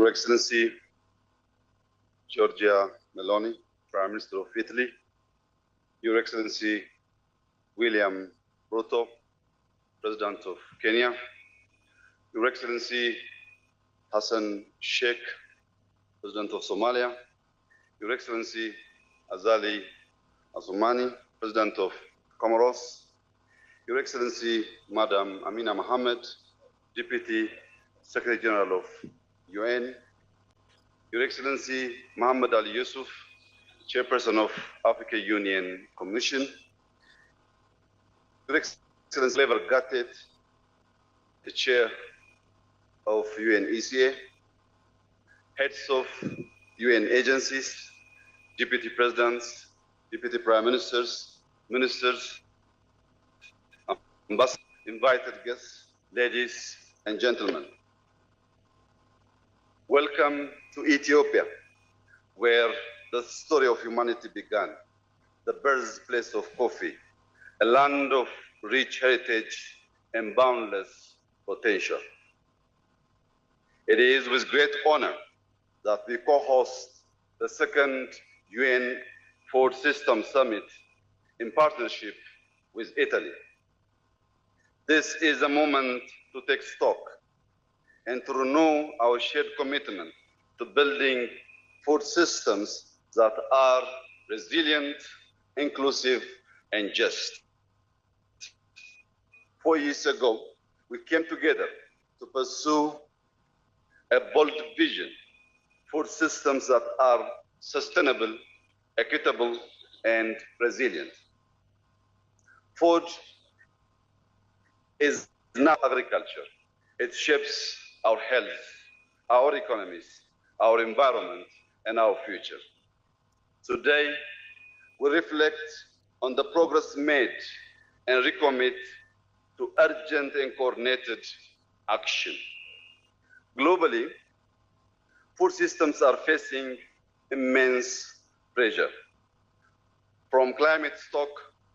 Your Excellency Giorgia Meloni, Prime Minister of Italy, Your Excellency William Ruto, President of Kenya, Your Excellency Hassan Sheikh, President of Somalia, Your Excellency Azali Assoumani, President of Comoros, Your Excellency Madam Amina Mohammed, Deputy Secretary General of UN, Your Excellency Mohammed Ali Yusuf, Chairperson of Africa Union Commission, Your Excellency Lever Gattet, the Chair of UNECA, heads of UN agencies, Deputy Presidents, Deputy Prime Ministers, Ministers, ambassadors, invited guests, ladies and gentlemen. Welcome to Ethiopia, where the story of humanity began, the birthplace of coffee, a land of rich heritage and boundless potential. It is with great honor that we co-host the second UN Food System Summit in partnership with Italy. This is a moment to take stock and to renew our shared commitment to building food systems that are resilient, inclusive, and just. 4 years ago, we came together to pursue a bold vision, food systems that are sustainable, equitable, and resilient. Food is not agriculture. It shapes our health, our economies, our environment, and our future. Today, we reflect on the progress made and recommit to urgent and coordinated action. Globally, food systems are facing immense pressure from climate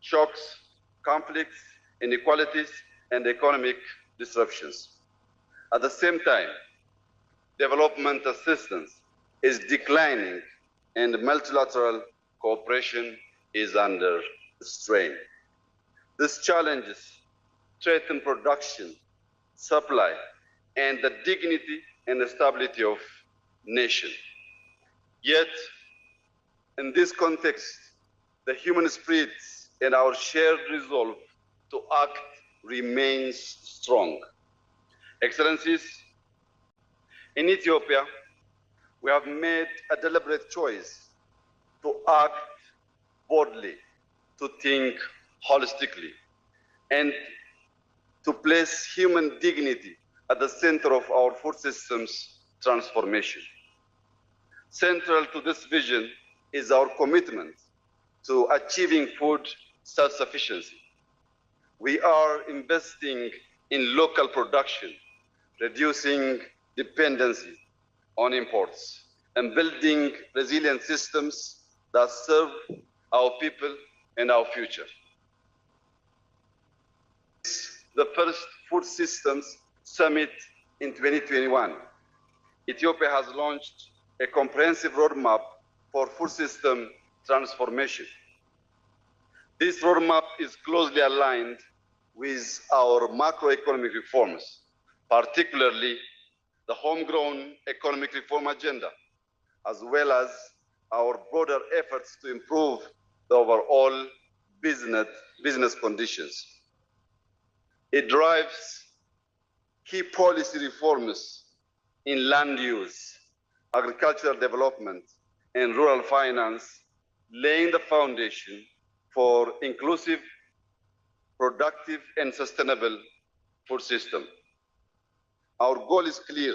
shocks, conflicts, inequalities, and economic disruptions. At the same time, development assistance is declining and multilateral cooperation is under strain. These challenges threaten production, supply, and the dignity and stability of nations. Yet, in this context, the human spirit and our shared resolve to act remains strong. Excellencies, in Ethiopia, we have made a deliberate choice to act boldly, to think holistically, and to place human dignity at the center of our food systems transformation. Central to this vision is our commitment to achieving food self-sufficiency. We are investing in local production, reducing dependency on imports, and building resilient systems that serve our people and our future. The first Food Systems Summit in 2021. Ethiopia has launched a comprehensive roadmap for food system transformation. This roadmap is closely aligned with our macroeconomic reforms, particularly the homegrown economic reform agenda, as well as our broader efforts to improve the overall business conditions. It drives key policy reforms in land use, agricultural development, and rural finance, laying the foundation for inclusive, productive, and sustainable food system. Our goal is clear: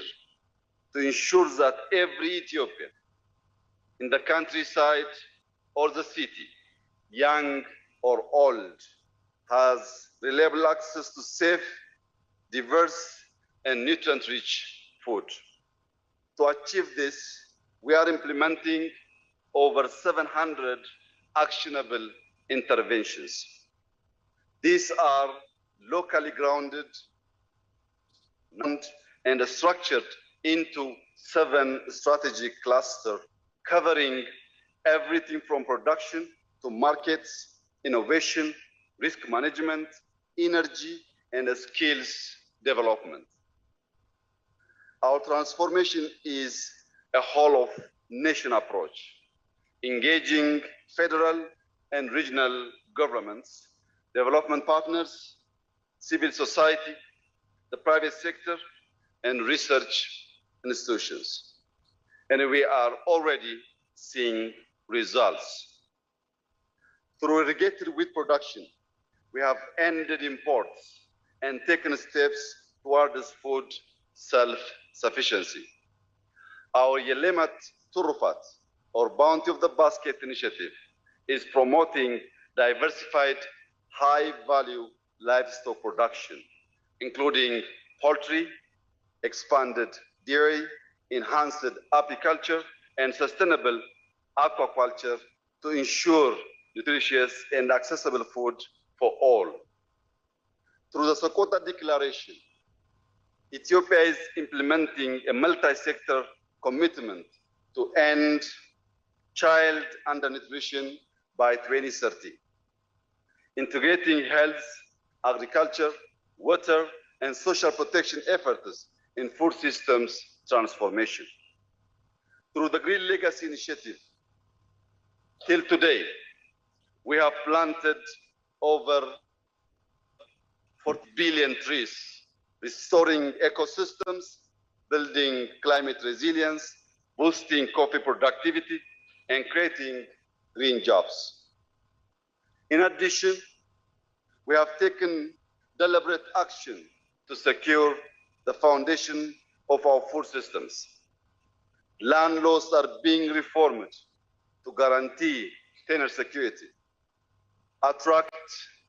to ensure that every Ethiopian, in the countryside or the city, young or old, has reliable access to safe, diverse, and nutrient-rich food. To achieve this, we are implementing over 700 actionable interventions. These are locally grounded and structured into 7 strategic clusters covering everything from production to markets, innovation, risk management, energy, and skills development. Our transformation is a whole-of-nation approach, engaging federal and regional governments, development partners, civil society, the private sector, and research institutions. And we are already seeing results. Through irrigated wheat production, we have ended imports and taken steps towards food self-sufficiency. Our Yelemat Turufat, or Bounty of the Basket initiative, is promoting diversified, high-value livestock production, including poultry, expanded dairy, enhanced apiculture, and sustainable aquaculture to ensure nutritious and accessible food for all. Through the Sokoto Declaration, Ethiopia is implementing a multi-sector commitment to end child undernutrition by 2030, integrating health, agriculture, water, and social protection efforts in food systems transformation. Through the Green Legacy Initiative, till today, we have planted over 40 billion trees, restoring ecosystems, building climate resilience, boosting coffee productivity, and creating green jobs. In addition, we have taken deliberate action to secure the foundation of our food systems. Land laws are being reformed to guarantee tenure security, attract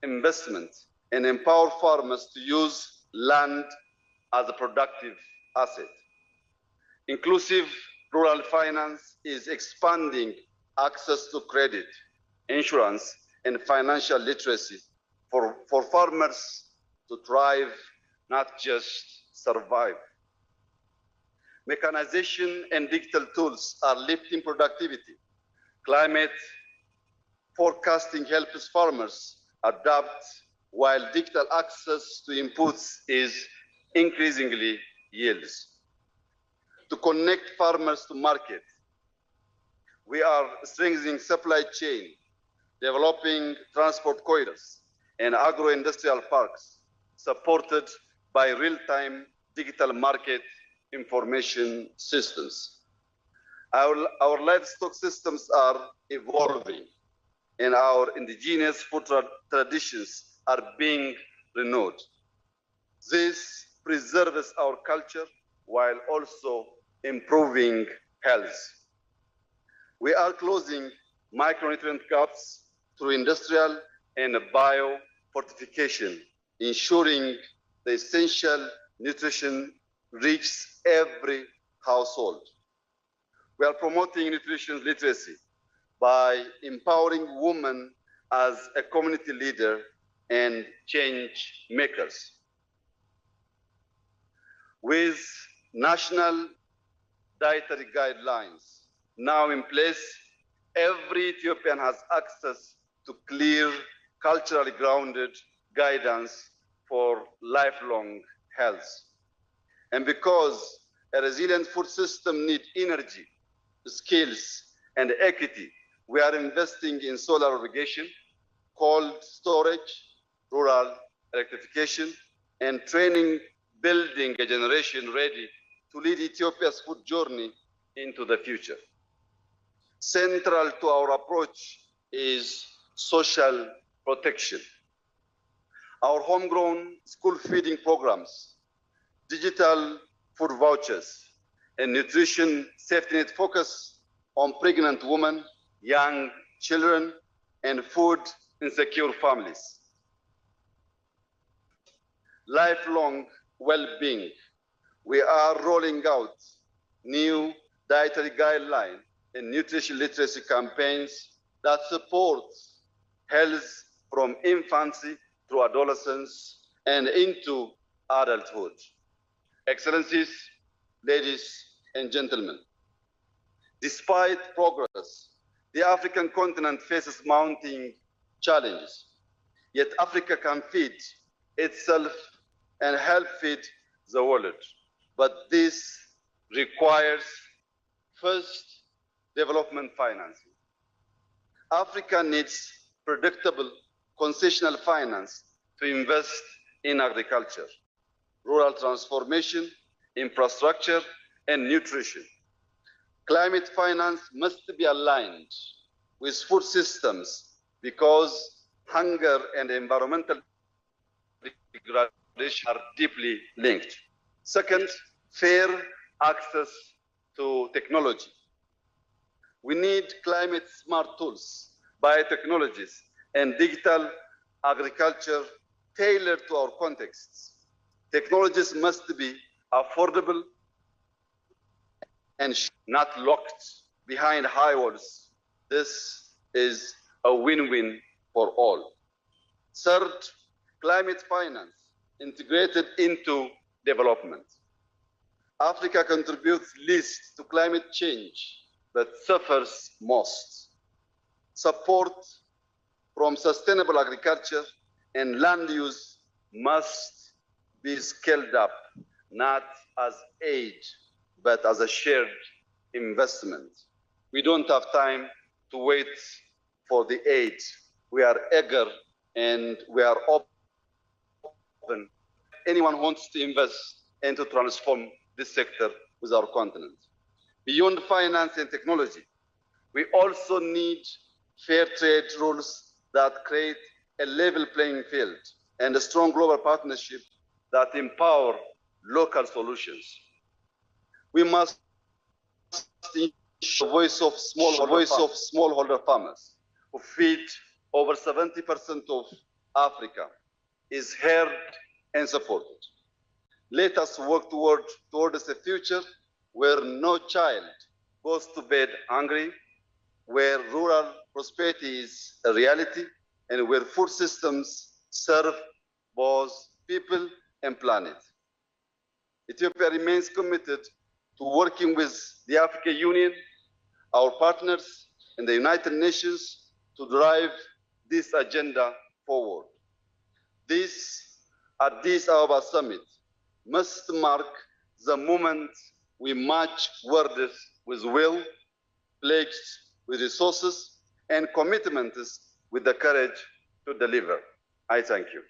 investment, and empower farmers to use land as a productive asset. Inclusive rural finance is expanding access to credit, insurance, and financial literacy for farmers to thrive, not just survive. Mechanization and digital tools are lifting productivity. Climate forecasting helps farmers adapt, while digital access to inputs is increasingly yields. To connect farmers to market, we are strengthening supply chain, developing transport corridors and agro-industrial parks, supported by real-time digital market information systems. Our livestock systems are evolving, and our indigenous food traditions are being renewed. This preserves our culture while also improving health. We are closing micronutrient gaps through industrial and biofortification, ensuring the essential nutrition reaches every household. We are promoting nutrition literacy by empowering women as a community leader and change makers. With national dietary guidelines now in place, every Ethiopian has access to clear, culturally grounded guidance for lifelong health. And because a resilient food system needs energy, skills, and equity, we are investing in solar irrigation, cold storage, rural electrification, and training, building a generation ready to lead Ethiopia's food journey into the future. Central to our approach is social protection. Our homegrown school feeding programs, digital food vouchers, and nutrition safety net focus on pregnant women, young children, and food insecure families. Lifelong well-being. We are rolling out new dietary guidelines and nutrition literacy campaigns that support health from infancy through adolescence and into adulthood. Excellencies, ladies and gentlemen, despite progress, the African continent faces mounting challenges. Yet Africa can feed itself and help feed the world. But this requires, first, development financing. Africa needs predictable concessional finance to invest in agriculture, rural transformation, infrastructure, and nutrition. Climate finance must be aligned with food systems because hunger and environmental degradation are deeply linked. Second, fair access to technology. We need climate smart tools, biotechnologies, and digital agriculture tailored to our contexts. Technologies must be affordable and not locked behind high walls. This is a win-win for all. Third, climate finance integrated into development. Africa contributes least to climate change, but suffers most. Support from sustainable agriculture and land use must be scaled up, not as aid, but as a shared investment. We don't have time to wait for the aid. We are eager and we are open. Anyone who wants to invest and to transform this sector with our continent. Beyond finance and technology, we also need fair trade rules that create a level playing field and a strong global partnership that empower local solutions. We must ensure the voice of smallholder farmers who feed over 70% of Africa is heard and supported. Let us work towards a future where no child goes to bed hungry, where rural prosperity is a reality, and where food systems serve both people and planet. Ethiopia remains committed to working with the African Union, our partners, and the United Nations to drive this agenda forward. This Addis Ababa summit must mark the moment we match words with will, pledged with resources, and commitments with the courage to deliver. I thank you.